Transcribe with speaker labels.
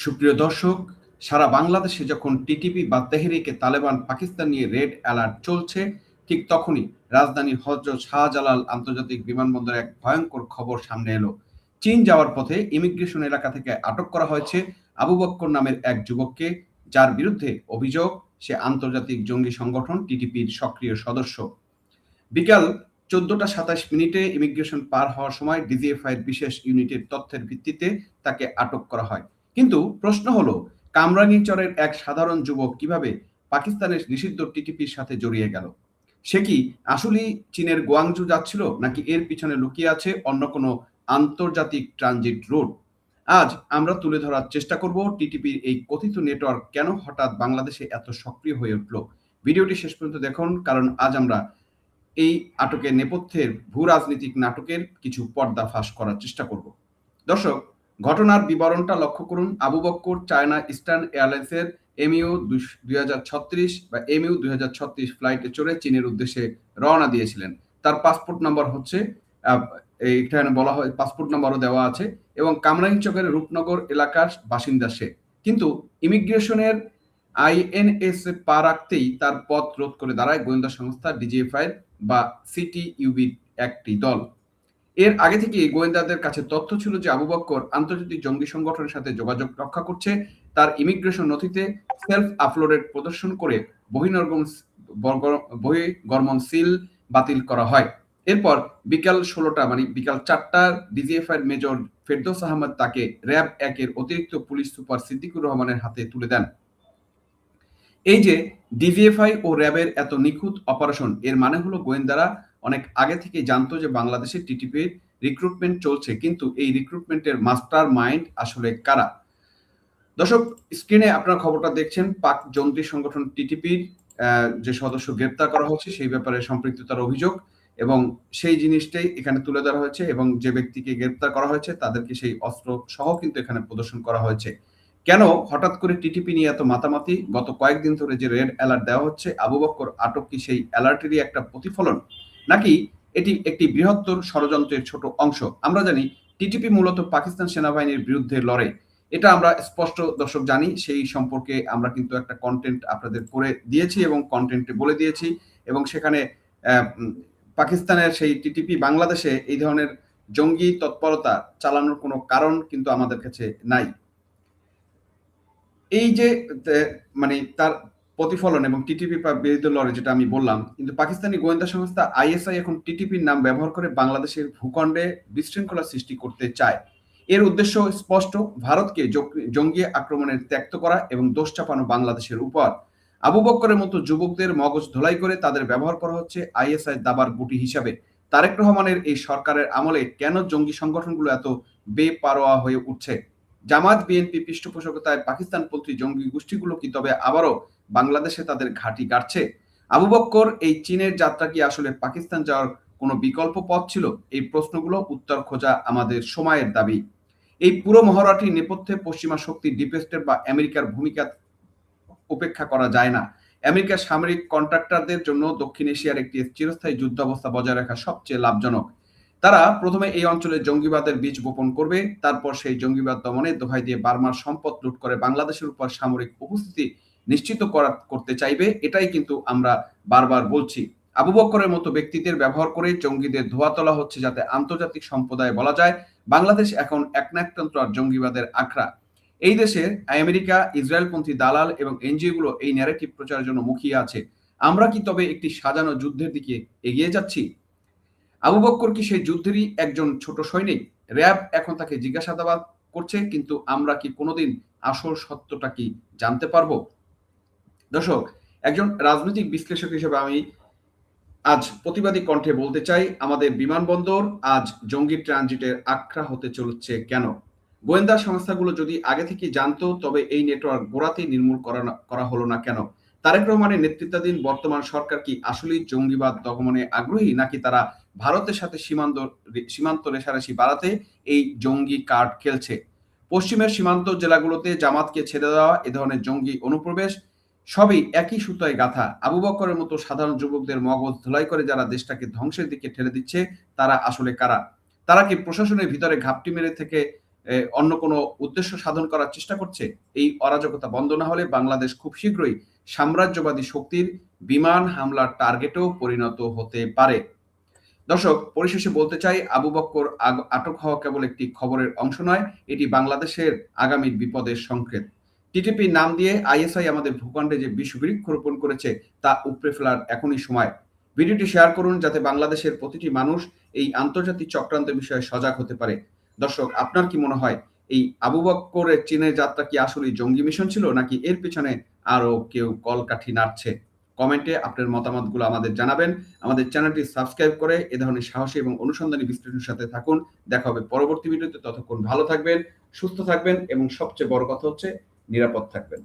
Speaker 1: সুপ্রিয় দর্শক, সারা বাংলাদেশে যখন টিটিপি বা তেহরিকে তালেবান পাকিস্তান নিয়ে রেড অ্যালার্ট চলছে, ঠিক তখনই রাজধানী হজরত শাহজালাল আন্তর্জাতিক বিমানবন্দরে এক ভয়ঙ্কর খবর সামনে এলো। চীন যাওয়ার পথে ইমিগ্রেশন এলাকা থেকে আটক করা হয়েছে আবু বক্কর নামের এক যুবককে, যার বিরুদ্ধে অভিযোগ সে আন্তর্জাতিক জঙ্গি সংগঠন টিটিপির সক্রিয় সদস্য। বিকাল 14টা 27 মিনিটে ইমিগ্রেশন পার হওয়ার সময় ডিজিএফআই এর বিশেষ ইউনিটের তথ্যের ভিত্তিতে তাকে আটক করা হয়। কিন্তু প্রশ্ন হলো, কামরাঙ্গীরচরের এক সাধারণ যুবক কিভাবে পাকিস্তানের নিষিদ্ধ টিটিপির সাথে জড়িয়ে গেল? সে কি আসলেই চীনের গোয়াংজু যাচ্ছিল, নাকি এর পিছনে লুকিয়ে আছে অন্য কোনো আন্তর্জাতিক ট্রানজিট রুট? আজ আমরা তুলে ধরার চেষ্টা করব টিটিপির এই কথিত নেটওয়ার্ক কেন হঠাৎ বাংলাদেশে এত সক্রিয় হয়ে উঠল। ভিডিওটি শেষ পর্যন্ত দেখুন, কারণ আজ আমরা এই আটকের নেপথ্যের ভূ-রাজনীতিক নাটকের কিছু পর্দাফাঁস করার চেষ্টা করব। দর্শক, ঘটনার বিবরণটা লক্ষ্য করুন। আবু বক্কর চায়না ইস্টার্ন এয়ারলাইন্সের এমইউ 2036 বা এমইউ 2036 ফ্লাইটে চড়ে চীনের উদ্দেশ্যে রওনা দিয়েছিলেন। তার পাসপোর্ট নাম্বার হচ্ছে এখানে বলা হয়, পাসপোর্ট নাম্বারও দেওয়া আছে, এবং কামরাঙ্গীরচরের রূপনগর এলাকার বাসিন্দা সে। কিন্তু ইমিগ্রেশনের আইএনএস পা রাখতেই তার পথ রোধ করে দাঁড়ায় গোয়েন্দা সংস্থা ডিজিএফআই বা সিটিইউবির একটি দল। এর আগে থেকে গোয়েন্দাদের কাছে তথ্য ছিল যে আবু বক্কর আন্তর্জাতিক জঙ্গি সংগঠনের সাথে যোগাযোগ রক্ষা করছে। তার ইমিগ্রেশন নথিতে সেলফ আপলোডেড প্রদর্শন করে বহির্গমন সিল বাতিল করা হয়। এরপর বিকাল 16টা মানে বিকাল 4টা ডিজিএফআই এর মেজর ফেরদৌস আহমদ তাকে র্যাব 1 এর অতিরিক্ত পুলিশ সুপার সিদ্দিকুর রহমানের হাতে তুলে দেন। এই যে ডিজিএফআই ও র্যাবের এত নিখুঁত অপারেশন, এর মানে হলো গোয়েন্দারা অনেক আগে থেকে জানতো যে বাংলাদেশে টিটিপির রিক্রুটমেন্ট চলছে, কিন্তু এই রিক্রুটমেন্টের মাস্টার মাইন্ড আসলে কারা? দর্শক, স্ক্রিনে আপনারা খবরটা দেখছেন। পাক জঙ্গি সংগঠন টিটিপির যে সদস্য গ্রেপ্তার করা হচ্ছে সেই ব্যাপারে সম্পৃক্ততার অভিযোগ, এবং সেই জিনিসটাই এখানে তুলে ধরা হয়েছে, এবং যে ব্যক্তিকে গ্রেপ্তার করা হয়েছে তাদেরকে সেই অস্ত্র সহ কিন্তু এখানে প্রদর্শন করা হয়েছে। কেন হঠাৎ করে টিটিপি নিয়ে এত মাতামাতি? গত কয়েকদিন ধরে যে রেড অ্যালার্ট দেওয়া হচ্ছে, আবু বক্কর আটক কি সেই অ্যালার্টেরই একটা প্রতিফলন, নাকি এটি একটি বৃহত্তর ষড়যন্ত্রের ছোট অংশ? আমরা জানি টিটিপি মূলত পাকিস্তান সেনাবাহিনীর বিরুদ্ধে লড়ে, এটা আমরা স্পষ্ট দর্শক জানি। সেই সম্পর্কে আমরা কিন্তু একটা কন্টেন্ট আপনাদের করে দিয়েছি এবং কন্টেন্টে বলে দিয়েছি, এবং সেখানে পাকিস্তানের সেই টিটিপি বাংলাদেশে এই ধরনের জঙ্গি তৎপরতা চালানোর কোনো কারণ কিন্তু আমাদের কাছে নাই। এই যে মানে তার প্রতিফলন এবং টিটিপি বিরুদ্ধে লড়ে, যেটা আমি বললাম, কিন্তু পাকিস্তানি গোয়েন্দা সংস্থা আইএসআই এখন টিটিপির নাম ব্যবহার করে বাংলাদেশের ভূখণ্ডে বিশৃঙ্খলা সৃষ্টি করতে চায়। এর উদ্দেশ্য স্পষ্ট, ভারতকে জঙ্গি আক্রমণের ত্যক্ত করা এবং দোষ চাপানো বাংলাদেশের উপর। আবু বক্করের মতো যুবকদের মগজ ধোলাই করে তাদের ব্যবহার করা হচ্ছে আইএসআই দাবার গুটি হিসাবে। তারেক রহমানের এই সরকারের আমলে কেন জঙ্গি সংগঠনগুলো এত বেপারোয়া হয়ে উঠছে? জামাত বিএনপি পৃষ্ঠপোষকতায় পাকিস্তানপন্থী জঙ্গি গোষ্ঠীগুলো কি তবে আবারও বাংলাদেশে তাদের ঘাঁটি গাড়ছে? আবু বক্কর এই চীনের যাত্রা কি আসলে পাকিস্তান যাওয়ার কোনো বিকল্প পথ ছিল? এই প্রশ্নগুলো উত্তর খোঁজা আমাদের সময়ের দাবি। এই পুরো মহড়াটির নেপথ্যে পশ্চিমা শক্তির ডিপ স্টেট বা আমেরিকার ভূমিকা উপেক্ষা করা যায় না। আমেরিকার সামরিক কন্ট্রাক্টরদের জন্য দক্ষিণ এশিয়ার একটি চিরস্থায়ী যুদ্ধাবস্থা বজায় রাখা সবচেয়ে লাভজনক। তারা প্রথমে এই অঞ্চলে জঙ্গিবাদের বীজ বপন করবে, তারপর সেই জঙ্গিবাদ দমনে দোহাই দিয়ে বার্মার সম্পদ লুট করে বাংলাদেশের উপর সামরিক উপস্থিতি নিশ্চিত করতে চাইবে। এটাই কিন্তু আমরা বারবার বলছি। আবু বক্করের মতো ব্যক্তিদের ব্যবহার করে জঙ্গিদের ধোয়া তোলা হচ্ছে, যাতে আন্তর্জাতিক সম্প্রদায় বলা যায় বাংলাদেশ এখন একনায়কতন্ত্র আর জঙ্গিবাদের আখড়া। এই দেশে আমেরিকা, ইসরায়েলপন্থী দালাল এবং এনজিও গুলো এই ন্যারেটিভ প্রচারের জন্য মুখিয়ে আছে। আমরা কি তবে একটি সাজানো যুদ্ধের দিকে এগিয়ে যাচ্ছি? আবু বক্কর কি সেই যুদ্ধেরই একজন ছোট সৈনিক? র্যাব এখন তাকে জিজ্ঞাসাবাদ করছে, কিন্তু আমরা কি কোনোদিন আসল সত্যটা কি জানতে পারবো? দর্শক, একজন রাজনৈতিক বিশ্লেষক হিসেবে আমি আজ প্রতিবাদী কণ্ঠে বলতে চাই, আমাদের বিমানবন্দর আজ জঙ্গি ট্রানজিটের আখড়া হতে চলেছে কেন? গোয়েন্দা সংস্থাগুলো যদি আগে থেকে জানতো, তবে এই নেটওয়ার্ক গোড়াতেই নির্মূল করা হলো না কেন? তারেক রহমানের নেতৃত্বাধীন বর্তমান সরকার কি আসলেই জঙ্গিবাদ দমনে আগ্রহী, নাকি তারা ভারতের সাথে সীমান্ত রেশারেশি বাড়াতে এই জঙ্গি কার্ড খেলছে? পশ্চিমের সীমান্ত জেলাগুলোতে জামাতকে ছেড়ে দেওয়া, এ ধরনের জঙ্গি অনুপ্রবেশ সবই একই সুতায় গাঁথা। আবু বক্করের মতো সাধারণ যুবকদের মগজ ধোলাই করে যারা দেশটাকে ধ্বংসের দিকে ঠেলে দিচ্ছে, তারা আসলে কারা? তারা কি প্রশাসনের ভিতরে ঘাপটি মেরে থেকে অন্য কোনো উদ্দেশ্য সাধন করার চেষ্টা করছে? এই অরাজকতা বন্ধ না হলে বাংলাদেশ খুব শীঘ্রই সাম্রাজ্যবাদী শক্তির বিমান হামলার টার্গেটেও পরিণত হতে পারে। দর্শক, পরিশেষে বলতে চাই, আবু বক্কর আটক হওয়া কেবল একটি খবরের অংশ নয়, এটি বাংলাদেশের আগামীর বিপদের সংকেত। টিটিপির নাম দিয়ে আইএসআই আমাদের ভূখণ্ডে যে বিষবৃক্ষ রোপণ করেছে তা উপড়ে ফেলার এখনই সময়। ভিডিওটি শেয়ার করুন যাতে বাংলাদেশের প্রতিটি মানুষ এই আন্তর্জাতিক চক্রান্তের বিষয়ে সজাগ হতে পারে। দর্শক, আপনার কি মনে হয় এই আবু বক্করের চীনের যাত্রা কি আসলেই জঙ্গি মিশন ছিল, নাকি এর পেছনে আরো কেউ কলকাঠি নাড়ছে? কমেন্টে আপনার মতামতগুলো আমাদের জানাবেন। আমাদের চ্যানেলটি সাবস্ক্রাইব করে এ ধরনের সাহসী এবং অনুসন্ধানী বিশ্লেষণের সাথে থাকুন। দেখা হবে পরবর্তী ভিডিওতে। ততক্ষণ ভালো থাকবেন, সুস্থ থাকবেন এবং সবচেয়ে বড় কথা হচ্ছে নিরাপদ থাকবেন।